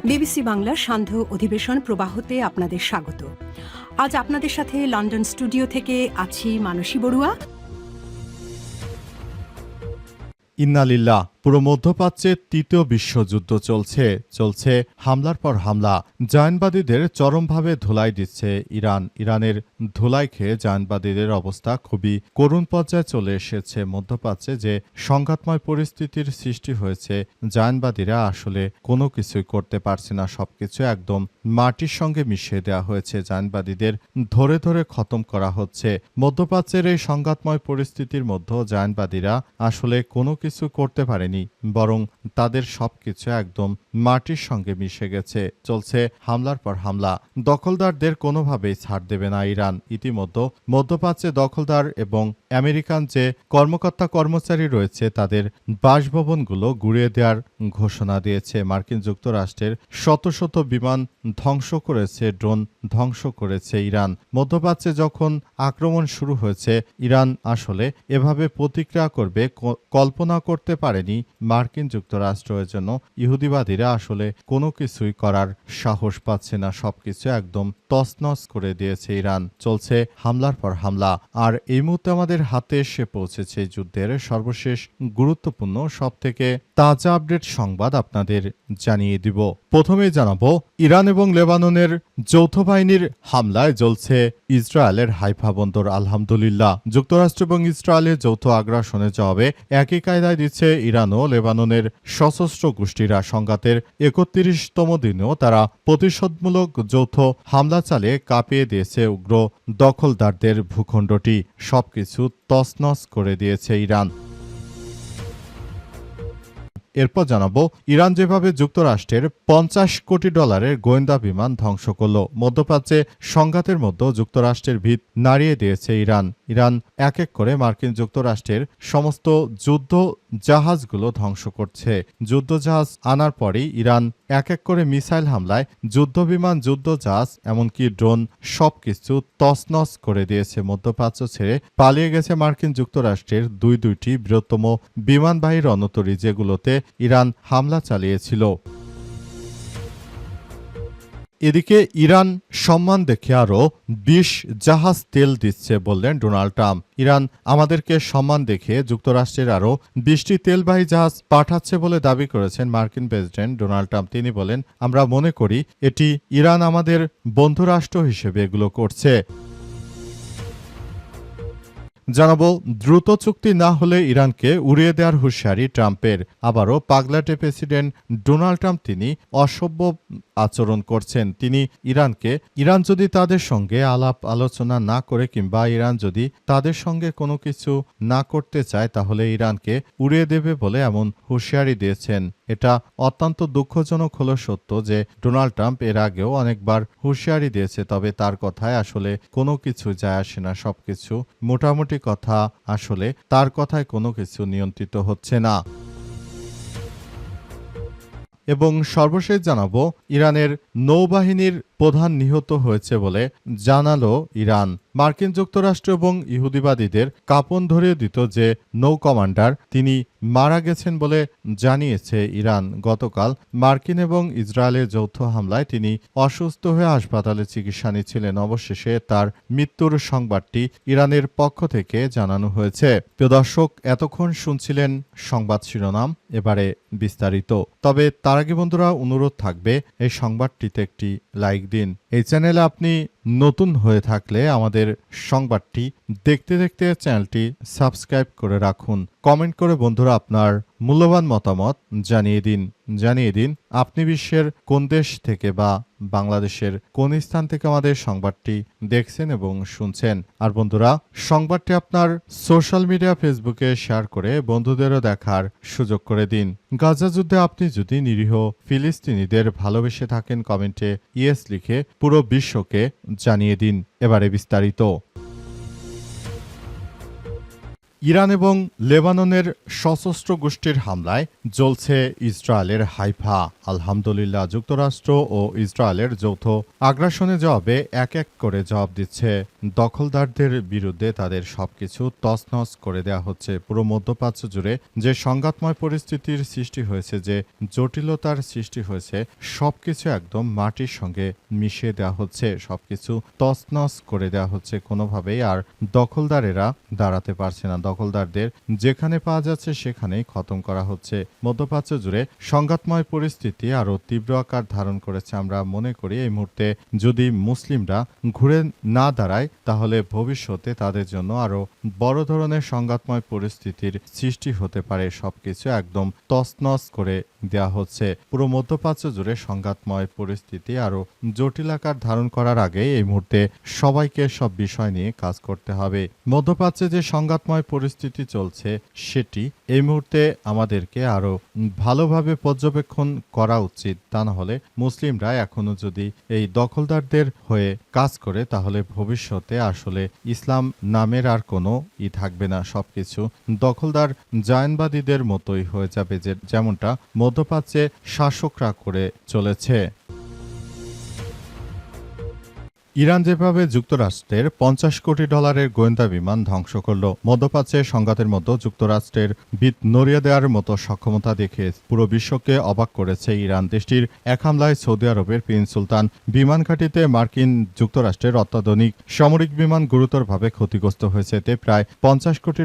BBC বাংলার সান্ধ্য অধিবেশন প্রবাহতে আপনাদের স্বাগত। আজ আপনাদের সাথে লন্ডন স্টুডিও থেকে আছি মানসী বড়ুয়া। ইন্নালিল্লাহ। পুরো মধ্যপ্রাচ্যে তৃতীয় বিশ্বযুদ্ধ চলছে হামলার পর হামলা। জায়নবাদীদের চরমভাবে ধুলাই দিচ্ছে ইরানের ধুলাই খেয়ে জায়নবাদীদের অবস্থা খুবই করুণ পর্যায়ে চলে এসেছে। মধ্যপ্রাচ্যে যে সংঘাতময় পরিস্থিতির সৃষ্টি হয়েছে, জায়নবাদীরা আসলে কোনো কিছুই করতে পারছে না। সবকিছু একদম মাটির সঙ্গে মিশিয়ে দেওয়া হয়েছে। জায়নবাদীদের ধরে ধরে খতম করা হচ্ছে। মধ্যপ্রাচ্যের এই সংঘাতময় পরিস্থিতির মধ্যে জায়নবাদীরা আসলে কোনো কিছু করতে পারেনি, বরং তাদের সবকিছু একদম মাটির সঙ্গে মিশে গেছে। চলছে হামলার পর হামলা। দখলদারদের কোনোভাবেই ছাড় দেবে না ইরান। ইতিমধ্যে মধ্যপ্রাচ্যে দখলদার এবং আমেরিকান যে কর্মকর্তা কর্মচারী রয়েছে তাদের বাসভবনগুলো গুঁড়িয়ে দেওয়ার ঘোষণা দিয়েছে। মার্কিন যুক্তরাষ্ট্রের শত শত বিমান ধ্বংস করেছে, ড্রোন ধ্বংস করেছে ইরান। মধ্যপ্রাচ্যে যখন আক্রমণ শুরু হয়েছে, ইরান আসলে এভাবে প্রতিক্রিয়া করবে কল্পনা করতে পারেনি মার্কিন যুক্তরাষ্ট্র। এর জন্য ইহুদিবাদীরা আসলে কোনো কিছুই করার সাহস পাচ্ছে না। সবকিছু একদম তছনছ করে দিয়েছে ইরান। চলছে হামলার পর হামলা। আর এই মুহূর্তে আমাদের হাতে এসে পৌঁছেছে যুদ্ধের সর্বশেষ গুরুত্বপূর্ণ সবথেকে তাজা আপডেট সংবাদ আপনাদের জানিয়ে দিব। প্রথমেই জানাবো, ইরান এবং লেবাননের যৌথ বাহিনীর হামলায় জ্বলছে ইসরায়েলের হাইফা বন্দর। আলহামদুলিল্লাহ, যুক্তরাষ্ট্র এবং ইসরায়েলের যৌথ আগ্রাসনের জবাবে একই কায়দায় দিচ্ছে ইরান ও লেবাননের সশস্ত্র গোষ্ঠীরা। সংঘাতের ৩১তম দিনেও তারা প্রতিশোধমূলক যৌথ হামলা চালিয়ে কাঁপিয়ে দিয়েছে উগ্র দখলদারদের ভূখণ্ডটি। সবকিছু তছনছ করে দিয়েছে ইরান। এরপর জানাবো, ইরান যেভাবে যুক্তরাষ্ট্রের $50 কোটি গোয়েন্দা বিমান ধ্বংস করল। মধ্যপ্রাচ্যে সংঘাতের মধ্যে যুক্তরাষ্ট্রের ভিত নাড়িয়ে দিয়েছে ইরান এক এক করে মার্কিন যুক্তরাষ্ট্রের সমস্ত যুদ্ধ জাহাজগুলো ধ্বংস করছে। যুদ্ধজাহাজ আনার পরই ইরান এক এক করে মিসাইল হামলায় যুদ্ধবিমান, যুদ্ধজাহাজ, এমনকি ড্রোন সবকিছু তছনছ করে দিয়েছে। মধ্যপ্রাচ্য ছেড়ে পালিয়ে গেছে মার্কিন যুক্তরাষ্ট্রের দুইটি বৃহত্তম বিমানবাহী রণতরী, যেগুলোতে ইরান হামলা চালিয়েছিল। এদিকে ইরান সম্মান দেখে আরও 20 জাহাজ তেল দিচ্ছে বললেন ডোনাল্ড ট্রাম্প। ইরান আমাদেরকে সম্মান দেখে যুক্তরাষ্ট্রের আরও 20টি তেলবাহী জাহাজ পাঠাচ্ছে বলে দাবি করেছেন মার্কিন প্রেসিডেন্ট ডোনাল্ড ট্রাম্প। তিনি বলেন, আমরা মনে করি এটি ইরান আমাদের বন্ধুরাষ্ট্র হিসেবে এগুলো করছে। জানাবো, দ্রুত চুক্তি না হলে ইরানকে উড়িয়ে দেওয়ার হুঁশিয়ারি ট্রাম্পের। আবারও পাগলাটে প্রেসিডেন্ট ডোনাল্ড ট্রাম্প তিনি অসভ্য আচরণ করছেন। তিনি ইরান যদি তাদের সঙ্গে আলাপ আলোচনা না করে কিংবা ইরান যদি তাদের সঙ্গে কোনো কিছু না করতে চায়, তাহলে ইরানকে উড়িয়ে দেবে বলে এমন হুঁশিয়ারি দিয়েছেন। এটা অত্যন্ত দুঃখজনক হলো সত্য যে ডোনাল্ড ট্রাম্প এর আগেও অনেকবার হুঁশিয়ারি দিয়েছে, তবে তার কথায় আসলে কোনো কিছু যায় আসে না। সবকিছু মোটামুটি কথা, আসলে তার কথায় কোনো কিছু নিয়ন্ত্রিত হচ্ছে না। এবং সর্বশেষ জানাবো, ইরানের নৌবাহিনীর প্রধান নিহত হয়েছে বলে জানালো ইরান। মার্কিন যুক্তরাষ্ট্র এবং ইহুদিবাদীদের কাঁপন ধরিয়ে দিত যে নৌ কমান্ডার তিনি মারা গেছেন বলে জানিয়েছে ইরান। গতকাল মার্কিন এবং ইসরায়েলের যৌথ হামলায় তিনি অসুস্থ হয়ে হাসপাতালে চিকিৎসা নিচ্ছিলেন। অবশেষে তার মৃত্যুর সংবাদটি ইরানের পক্ষ থেকে জানানো হয়েছে। প্রিয় দর্শক, এতক্ষণ শুনছিলেন সংবাদ শিরোনাম, এবারে বিস্তারিত। তবে তার আগে বন্ধুরা, অনুরোধ থাকবে এই সংবাদটিতে একটি লাইক দিন। এই চ্যানেলে আপনি নতুন হয়ে থাকলে আমাদের সংবাদটি দেখতে দেখতে চ্যানেলটি সাবস্ক্রাইব করে রাখুন। কমেন্ট করে বন্ধুরা আপনার মূল্যবান মতামত জানিয়ে দিন আপনি বিশ্বের কোন দেশ থেকে বা বাংলাদেশের কোন স্থান থেকে আমাদের সংবাদটি দেখছেন এবং শুনছেন। আর বন্ধুরা, সংবাদটি আপনার সোশ্যাল মিডিয়া ফেসবুকে শেয়ার করে বন্ধুদেরও দেখার সুযোগ করে দিন। গাজা যুদ্ধে আপনি যদি নিরীহ ফিলিস্তিনিদের ভালোবেসে থাকেন, কমেন্টে ইয়েস লিখে পুরো বিশ্বকে জানিয়ে দিন। এবারে বিস্তারিত। ইরান এবং লেবাননের সশস্ত্র গোষ্ঠীর হামলায় জ্বলছে ইসরায়েলের হাইফা। আলহামদুলিল্লাহ, যুক্তরাষ্ট্র ও ইসরায়েলের যৌথ আগ্রাসনে জবাবে এক এক করে জবাব দিচ্ছে দখলদারদের বিরুদ্ধে। তাদের সবকিছু তছনছ করে দেওয়া হচ্ছে। পুরো মধ্যপ্রাচ্য জুড়ে যে সংঘাতময় পরিস্থিতির সৃষ্টি হয়েছে, যে জটিলতার সৃষ্টি হয়েছে, সবকিছু একদম মাটির সঙ্গে মিশিয়ে দেওয়া হচ্ছে, সবকিছু তছনছ করে দেওয়া হচ্ছে। কোনোভাবেই আর দখলদারেরা দাঁড়াতে পারছে না। দখলদারদের যেখানে পাওয়া যাচ্ছে সেখানেই খতম করা হচ্ছে। মধ্যপ্রাচ্য জুড়ে সংঘাতময় পরিস্থিতি আরও তীব্র আকার ধারণ করেছে। আমরা মনে করি এই মুহূর্তে যদি মুসলিমরা ঘুরে না দাঁড়ায় তাহলে ভবিষ্যতে তাদের জন্য আরও বড় ধরনের সংঘাতময় পরিস্থিতির সৃষ্টি হতে পারে। সবকিছু একদম তছনছ করে দেওয়া হচ্ছে। পুরো মধ্যপ্রাচ্য জুড়ে সংঘাতময় পরিস্থিতি আরও জটিল আকার ধারণ করার আগে এই মুহূর্তে সবাইকে সব বিষয় নিয়ে কাজ করতে হবে। মধ্যপ্রাচ্যে যে সংঘাতময় পরিস্থিতি চলছে সেটি এই মুহূর্তে আমাদেরকে আরও ভালোভাবে পর্যবেক্ষণ করা উচিত। তা না হলে মুসলিমরা এখনো যদি এই দখলদারদের হয়ে কাজ করে তাহলে ভবিষ্যতে আসলে ইসলাম নামের আর কোনো থাকবে না। সবকিছু দখলদার জায়নবাদীদের মতোই হয়ে যাবে, যেমনটা মধ্যপ্রাচ্যে শাসকরা করে চলেছে। ইরান যেভাবে যুক্তরাষ্ট্রের $50 কোটি গোয়েন্দা বিমান ধ্বংস করল, মধ্যপ্রাচ্যের সংঘাতের মতো যুক্তরাষ্ট্রের ভিত নড়িয়ে দেওয়ার মতো সক্ষমতা দেখে পুরো বিশ্বকে অবাক করেছে ইরান। দেশটির এক হামলায় সৌদি আরবের প্রিন্স সুলতান বিমান ঘাঁটিতে মার্কিন যুক্তরাষ্ট্রের অত্যাধুনিক সামরিক বিমান গুরুতরভাবে ক্ষতিগ্রস্ত হয়েছে। এতে প্রায় $50 কোটি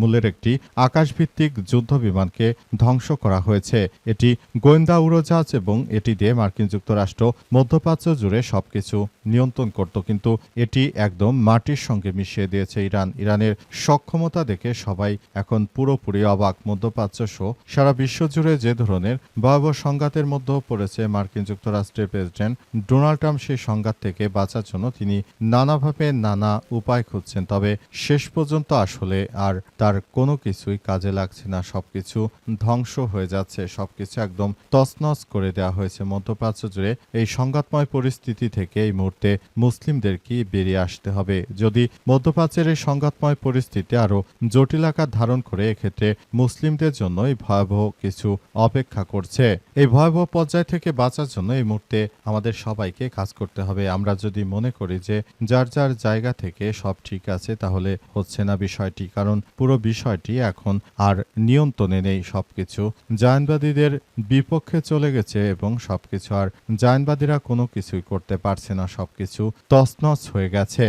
মূল্যের একটি আকাশভিত্তিক যুদ্ধ বিমানকে ধ্বংস করা হয়েছে। এটি গোয়েন্দা উড়োজাহাজ এবং এটি দিয়ে মার্কিন যুক্তরাষ্ট্র মধ্যপ্রাচ্য জুড়ে সবকিছু নিয়ন্ত্রণ করত, কিন্তু এটি একদম মাটির সঙ্গে মিশিয়ে দিয়েছে ইরান। ইরানের সক্ষমতা দেখে সবাই এখন পুরোপুরি অবাক। মধ্যপ্রাচ্য সহ সারা বিশ্ব জুড়ে যে ধরনের ভয়াবহ সংঘাতের মধ্যে পড়েছে মার্কিন যুক্তরাষ্ট্রের প্রেসিডেন্ট ডোনাল্ড ট্রাম্প, সেই সংঘাত থেকে বাঁচার জন্য তিনি নানাভাবে নানা উপায় খুঁজছেন। তবে শেষ পর্যন্ত আসলে আর তার কোনো কিছুই কাজে লাগছে না। সবকিছু ধ্বংস হয়ে যাচ্ছে, সবকিছু একদম তছনছ করে দেওয়া হয়েছে। মধ্যপ্রাচ্য জুড়ে এই সংঘাতময় পরিস্থিতি থেকে এই মুহূর্তে মুসলিমদেরকে বেরিয়ে আসতে হবে। যদি মধ্যপ্রাচ্যের এই সংঘাতময় পরিস্থিতি আরও জটিল আকার ধারণ করে, এক্ষেত্রে মুসলিমদের জন্যই ভয়াবহ কিছু অপেক্ষা করছে। এই ভয়াবহ পর্যায় থেকে বাঁচার জন্য এই মুহূর্তে আমাদের সবাইকে কাজ করতে হবে। আমরা যদি মনে করি যে যার যার জায়গা থেকে সব ঠিক আছে, তাহলে হচ্ছে না বিষয়টি, কারণ পুরো বিষয়টি এখন আর নিয়ন্ত্রণে নেই। সবকিছু জায়নবাদীদের বিপক্ষে চলে গেছে এবং সবকিছু আর জায়নবাদীরা কোনো কিছুই করতে পারছে না। সবকিছু তছনছ হয়ে গেছে।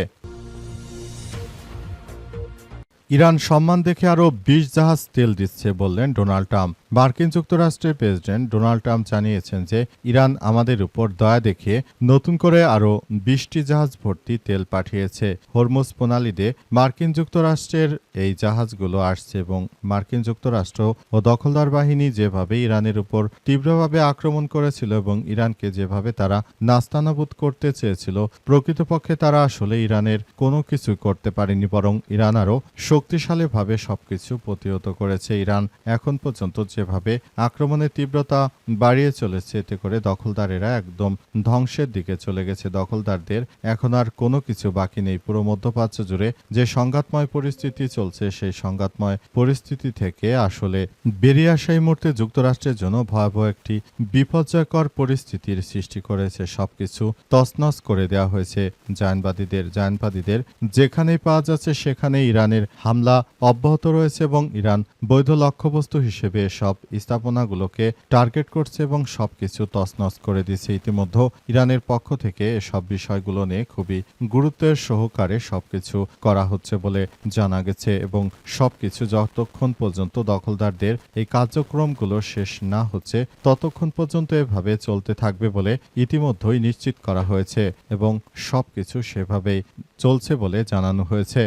ইরান সম্মান দেখে আরও 20 জাহাজ তেল দিচ্ছে বললেন ডোনাল্ড ট্রাম্প। মার্কিন যুক্তরাষ্ট্রের প্রেসিডেন্ট ডোনাল্ড ট্রাম্প জানিয়েছেন যে ইরান আমাদের উপর দয়া দেখিয়ে নতুন করে আরও 20টি জাহাজ ভর্তি তেল পাঠিয়েছে। হরমুজ প্রণালী দিয়ে মার্কিন যুক্তরাষ্ট্রের এই জাহাজগুলো আসছে এবং মার্কিন যুক্তরাষ্ট্র ও দখলদার বাহিনী যেভাবে ইরানের উপর তীব্রভাবে আক্রমণ করেছিল এবং ইরানকে যেভাবে তারা নাস্তানাবুদ করতে চেয়েছিল, প্রকৃতপক্ষে তারা আসলে ইরানের কোনো কিছু করতে পারেনি, বরং ইরান আরও শক্তিশালীভাবে সবকিছু প্রতিহত করেছে। ইরান এখন পর্যন্ত যেভাবে আক্রমণের তীব্রতা বাড়িয়ে চলেছে, এতে করে দখলদারেরা একদম ধ্বংসের দিকে চলে গেছে। দখলদারদের এখন আর কোনো কিছু বাকি নেই। পুরো মধ্যপ্রাচ্য জুড়ে যে সংঘাতময় পরিস্থিতি চলছে, সেই সংঘাতময় পরিস্থিতি থেকে আসলে বেরিয়ে আসা এই মুহূর্তে যুক্তরাষ্ট্রের জন্য ভয়াবহ একটি বিপর্যয়কর পরিস্থিতির সৃষ্টি করেছে। সবকিছু তছনছ করে দেওয়া হয়েছে জায়নবাদীদের যেখানেই পাওয়া যাচ্ছে সেখানে ইরানের হামলা অব্যাহত রয়েছে এবং ইরান বৈধ লক্ষ্যবস্তু হিসেবে সব স্থাপনাগুলোকে টার্গেট করছে এবং সবকিছু তছনছ করে দিচ্ছে। ইতিমধ্যে ইরানের পক্ষ থেকে এসব বিষয়গুলো নিয়ে খুবই গুরুত্বের সহকারে সবকিছু করা হচ্ছে বলে জানা গেছে এবং সবকিছু যতক্ষণ পর্যন্ত দখলদারদের এই কার্যক্রমগুলো শেষ না হচ্ছে ততক্ষণ পর্যন্ত এভাবে চলতে থাকবে বলে ইতিমধ্যেই নিশ্চিত করা হয়েছে এবং সবকিছু সেভাবেই চলছে বলে জানানো হয়েছে।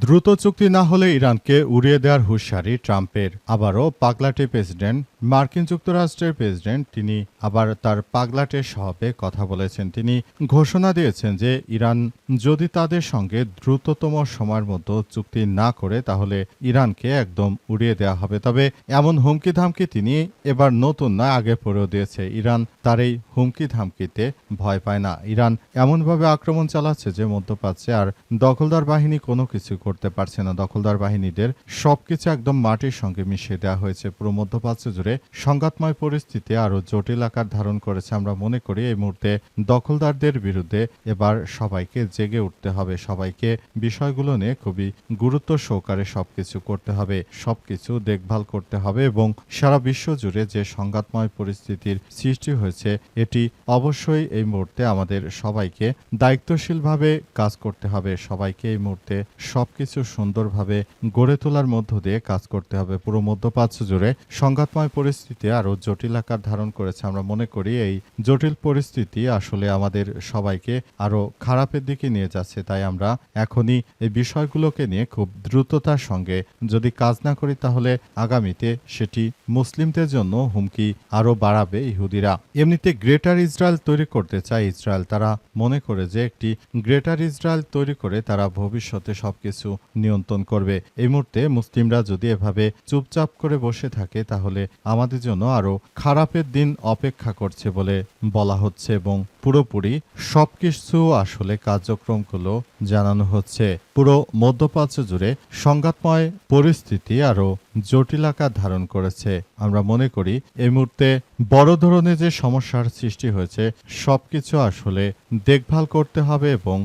দ্রুত চুক্তি না হলে ইরানকে উড়িয়ে দেওয়ার হুঁশিয়ারি ট্রাম্পের। আবারও পাগলাটে প্রেসিডেন্ট মার্কিন যুক্তরাষ্ট্রের প্রেসিডেন্ট তিনি আবার তার পাগলাটের স্বভাবে কথা বলেছেন। তিনি ঘোষণা দিয়েছেন যে ইরান যদি তাদের সঙ্গে দ্রুততম সময়ের মধ্যে চুক্তি না করে তাহলে ইরানকে একদম উড়িয়ে দেওয়া হবে। তবে এমন হুমকি ধামকি তিনি এবার নতুন না, আগে পড়েও দিয়েছে। ইরান তার এই হুমকি ধামকিতে ভয় পায় না। ইরান এমনভাবে আক্রমণ চালাচ্ছে যে মধ্যপ্রাচ্যে আর দখলদার বাহিনী কোনো কিছু করতে পারছে না। দখলদার বাহিনীদের সবকিছু একদম মাটির সঙ্গে মিশিয়ে দেওয়া হয়েছে। পুরো মধ্যপ্রাচ্য জুড়ে সংঘাতময় পরিস্থিতি আরও জটিল আকার ধারণ করেছে। আমরা মনে করি এই মুহূর্তে দখলদারদের বিরুদ্ধে এবার সবাইকে জেগে উঠতে হবে। সবাইকে বিষয়গুলো নিয়ে খুবই গুরুত্ব সহকারে সবকিছু করতে হবে, সবকিছু দেখভাল করতে হবে এবং সারা বিশ্ব জুড়ে যে সংঘাতময় পরিস্থিতির সৃষ্টি হয়েছে এটি অবশ্যই এই মুহূর্তে আমাদের সবাইকে দায়িত্বশীলভাবে কাজ করতে হবে। সবাইকে এই মুহূর্তে সবকিছু সুন্দরভাবে গড়ে তোলার মধ্য দিয়ে কাজ করতে হবে। পুরো মধ্যপ্রাচ্য জুড়ে সংঘাতময় পরিস্থিতি আরও জটিল আকার ধারণ করেছে। আমরা মনে করি এই জটিল পরিস্থিতি আসলে আমাদের সবাইকে আরও খারাপের দিকে নিয়ে যাচ্ছে। তাই আমরা এখনই এই বিষয়গুলোকে নিয়ে খুব দ্রুততার সঙ্গে যদি কাজ না করি তাহলে আগামীতে সেটি মুসলিমদের জন্য হুমকি আরও বাড়াবে ইহুদিরা। এমনিতে গ্রেটার ইসরায়েল তৈরি করতে চায় ইসরায়েল। তারা মনে করে যে একটি গ্রেটার ইসরায়েল তৈরি করে তারা ভবিষ্যতে সবকিছু নিয়ন্ত্রণ করবে। এই মুহূর্তে মুসলিমরা যদি এভাবে চুপচাপ করে বসে থাকে তাহলে আমাদের জন্য আরও খারাপের দিন অপেক্ষা করছে বলে বলা হচ্ছে এবং পুরোপুরি সবকিছু আসলে কার্যক্রমগুলো জানানো হচ্ছে। পুরো মধ্যপ্রাচ্য জুড়ে সংঘাতময় পরিস্থিতি আরও জটিল আকার ধারণ করেছে। আমরা মনে করি এই মুহূর্তে বড় ধরনের যে সমস্যার সৃষ্টি হয়েছে সবকিছু আসলে দেখভাল করতে হবে এবং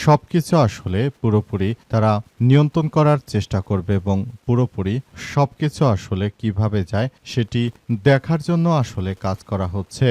সবকিছু আসলে পুরোপুরি তারা নিয়ন্ত্রণ করার চেষ্টা করবে এবং পুরোপুরি সবকিছু আসলে কিভাবে যায় সেটি দেখার জন্য আসলে কাজ করা হচ্ছে।